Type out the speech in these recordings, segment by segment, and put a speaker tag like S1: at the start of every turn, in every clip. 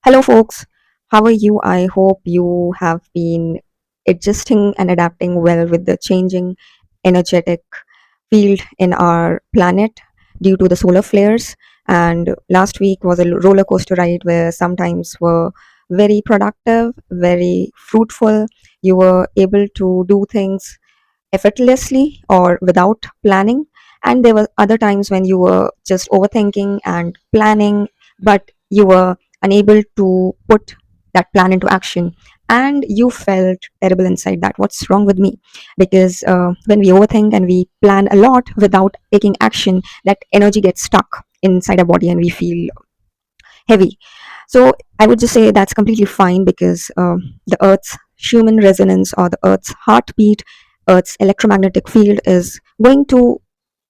S1: Hello, folks. How are you? I hope you have been adjusting and adapting well with the changing energetic field in our planet due to the solar flares. And last week was a roller coaster ride where sometimes were very productive, very fruitful. You were able to do things effortlessly or without planning. And there were other times when you were just overthinking and planning, but you were unable to put that plan into action. And you felt terrible inside that. What's wrong with me? Because when we overthink and we plan a lot without taking action, that energy gets stuck inside our body and we feel heavy. So I would just say that's completely fine because the Earth's human resonance or the Earth's heartbeat, Earth's electromagnetic field is going to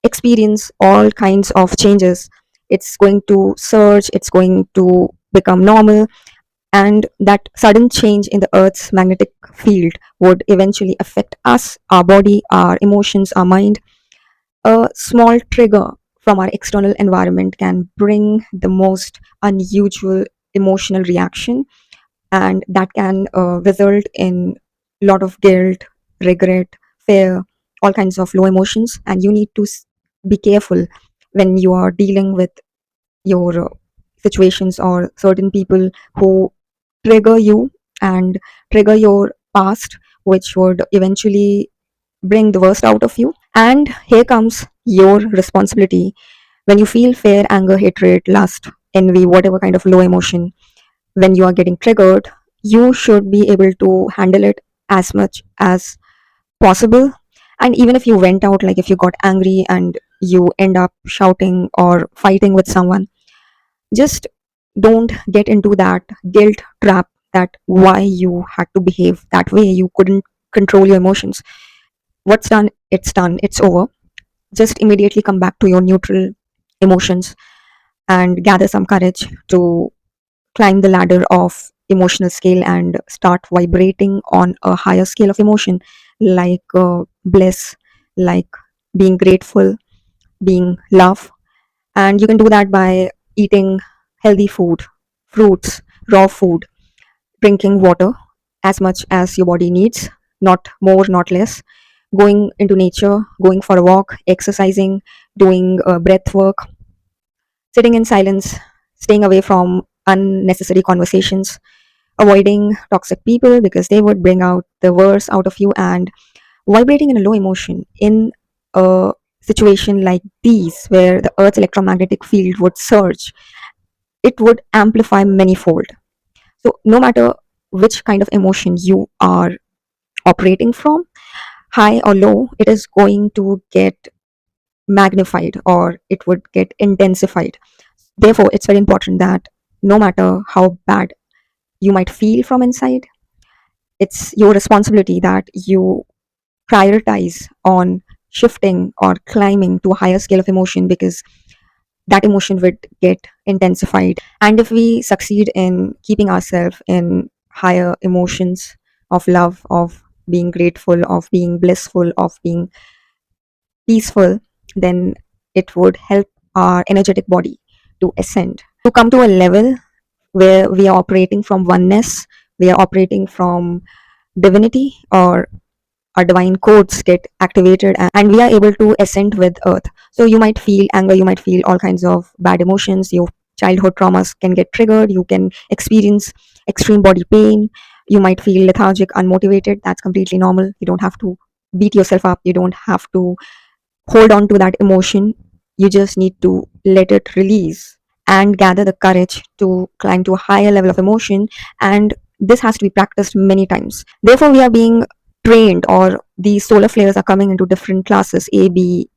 S1: experience all kinds of changes. It's going to surge, it's going to become normal, and that sudden change in the Earth's magnetic field would eventually affect us, our body, our emotions, our mind. A small trigger from our external environment can bring the most unusual emotional reaction, and that can result in a lot of guilt, regret, fear, all kinds of low emotions. And you need to be careful when you are dealing with your situations or certain people who trigger you and trigger your past, which would eventually bring the worst out of you. And here comes your responsibility. When you feel fear, anger, hatred, lust, envy, whatever kind of low emotion, when you are getting triggered, you should be able to handle it as much as possible. And even if you went out, like if you got angry and you end up shouting or fighting with someone, just don't get into that guilt trap that why you had to behave that way. You couldn't control your emotions. What's done, it's done, it's over. Just immediately come back to your neutral emotions and gather some courage to climb the ladder of emotional scale and start vibrating on a higher scale of emotion, like bliss, like being grateful, being love. And you can do that by eating healthy food, fruits, raw food, drinking water as much as your body needs, not more, not less, going into nature, going for a walk, exercising, doing breath work, sitting in silence, staying away from unnecessary conversations, avoiding toxic people because they would bring out the worst out of you, and vibrating in a low emotion in a situation like these where the Earth's electromagnetic field would surge, it would amplify manyfold. So no matter which kind of emotion you are operating from, high or low, it is going to get magnified or it would get intensified. Therefore, it's very important that no matter how bad you might feel from inside, it's your responsibility that you prioritize on shifting or climbing to a higher scale of emotion, because that emotion would get intensified. And if we succeed in keeping ourselves in higher emotions of love, of being grateful, of being blissful, of being peaceful, then it would help our energetic body to ascend, to come to a level where we are operating from oneness, we are operating from divinity, or our divine codes get activated, and we are able to ascend with earth. So you might feel anger, you might feel all kinds of bad emotions, your childhood traumas can get triggered, you can experience extreme body pain, you might feel lethargic, unmotivated. That's completely normal. You don't have to beat yourself up, you don't have to hold on to that emotion. You just need to let it release and gather the courage to climb to a higher level of emotion. And this has to be practiced many times. Therefore, we are being trained, or these solar flares are coming into different classes: A, B,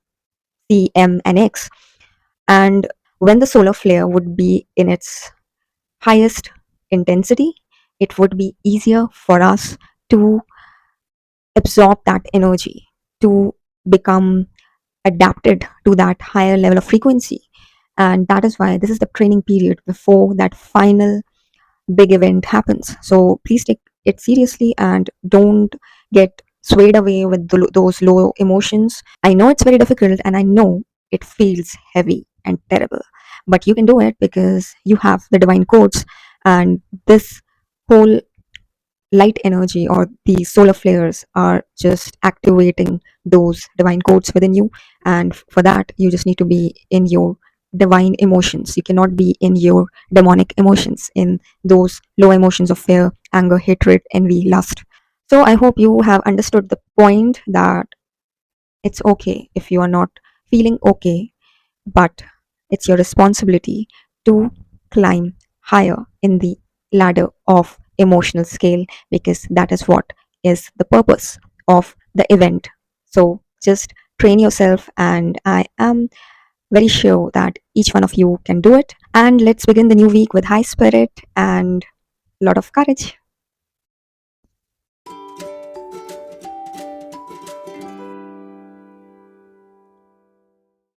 S1: C, M, and X. And when the solar flare would be in its highest intensity, it would be easier for us to absorb that energy, to become adapted to that higher level of frequency. And that is why this is the training period before that final big event happens. So please take it seriously and don't get swayed away with those low emotions. I know it's very difficult and I know it feels heavy and terrible, but you can do it because you have the divine codes And this whole light energy or the solar flares are just activating those divine codes within you. And for that, you just need to be in your divine emotions. You cannot be in your demonic emotions, in those low emotions of fear, anger, hatred, envy, lust. So I hope you have understood the point that it's okay if you are not feeling okay, but it's your responsibility to climb higher in the ladder of emotional scale, because that is what is the purpose of the event. So just train yourself, and I am very sure that each one of you can do it. And let's begin the new week with high spirit and a lot of courage.